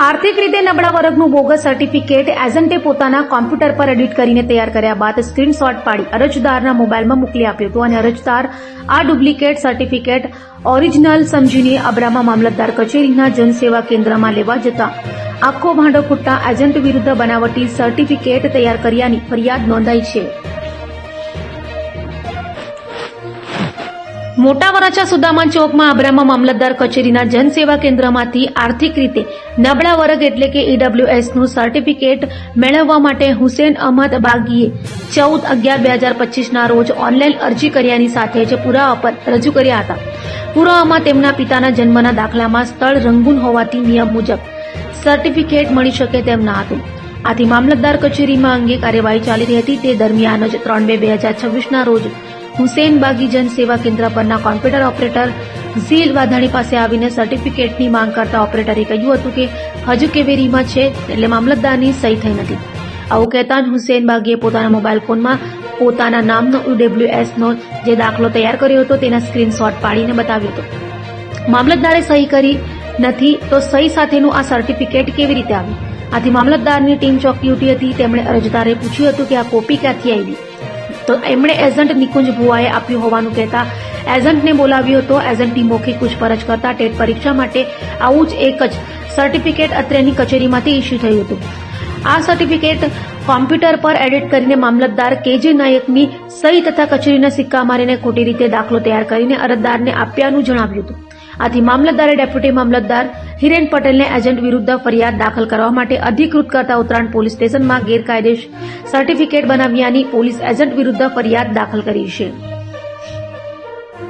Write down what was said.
આર્થિક રીતે નબળા વર્ગનું બોગસ સર્ટિફિકેટ એજન્ટે પોતાના કોમ્પ્યુટર પર એડિટ કરીને તૈયાર કર્યા બાદ સ્ક્રીનશોટ પાડી અરજદારના મોબાઈલમાં મોકલી આપ્યું હતું અને અરજદાર આ ડુપ્લિકેટ સર્ટિફિકેટ ઓરિજિનલ સમજીને અબ્રામા મામલતદાર કચેરીના જનસેવા કેન્દ્રમાં લેવા જતા આખો ભાંડો ફૂટતા એજન્ટ વિરુદ્ધ બનાવટી સર્ટિફિકેટ તૈયાર કર્યાની ફરિયાદ નોંધાઈ છે. મોટા વરાછા સુદામા ચોકમાં અબ્રામા મામલતદાર કચેરીના જનસેવા કેન્દ્રમાંથી આર્થિક રીતે નબળા વર્ગ એટલે કે ઈડબ્લ્યુએસનું સર્ટિફિકેટ મેળવવા માટે હુસેન અહમદ બાગીએ 14/11/2025ના રોજ ઓનલાઈન અરજી કર્યાની સાથે જ પુરાવા પર રજૂ કર્યા હતા. પુરાવામાં તેમના પિતાના જન્મના દાખલામાં સ્થળ રંગૂન હોવાથી નિયમ મુજબ સર્ટિફિકેટ મળી શકે તેમ ન હતું. આથી મામલતદાર કચેરીમાં અંગે કાર્યવાહી ચાલી રહી હતી. તે દરમિયાન જ 3/2/2026ના રોજ હુસેન બાગી જન સેવા કેન્દ્ર પરના કોમ્પ્યુટર ઓપરેટર ઝીલ વાધાણી પાસે આવીને સર્ટિફિકેટની માંગ કરતા ઓપરેટરે કહ્યું હતું કે હજુ કેવેરીમાં છે એટલે મામલતદારની સહી થઈ નથી. આવું કહેતા જ હુસેન બાગીએ પોતાના મોબાઈલ ફોનમાં પોતાના નામનો ઈડબ્લ્યુએસનો જે દાખલો તૈયાર કર્યો હતો તેના સ્ક્રીનશોટ પાડીને બતાવ્યો હતો. મામલતદારે સહી કરી નથી તો સહી સાથેનું આ સર્ટિફિકેટ કેવી રીતે આવ્યું? આથી મામલતદારની ટીમ ચોકી ઉઠી હતી. તેમણે અરજદારે પૂછ્યું હતું કે આ કોપી ક્યાંથી આવી? તો એમણે એજન્ટ નિકુંજ ભુવાએ આપ્યું હોવાનું કહેતા એજન્ટને બોલાવ્યો હતો. એજન્ટની મૌખિક પૂછપરછ કરતા ટેટ પરીક્ષા માટે આવું જ એક જ સર્ટિફિકેટ અત્રેની કચેરીમાંથી ઇસ્યુ થયું હતું. આ સર્ટિફિકેટ કોમ્પ્યુટર પર એડિટ કરીને મામલતદાર કેજે નાયકની સહી તથા કચેરીના સિક્કા મારીને ખોટી રીતે દાખલો તૈયાર કરીને અરજદારને આપ્યાનું જણાવ્યું હતું. આથી મામલતદારે ડેપ્યુટી મામલતદાર હિરેન પટેલને એજન્ટ વિરુદ્ધ ફરિયાદ દાખલ કરવા માટે અધિકૃત કરતા ઉત્તરાયણ પોલીસ સ્ટેશનમાં ગેરકાયદે સર્ટિફિકેટ બનાવ્યાની પોલીસ એજન્ટ વિરુદ્ધ ફરિયાદ દાખલ કરી છે.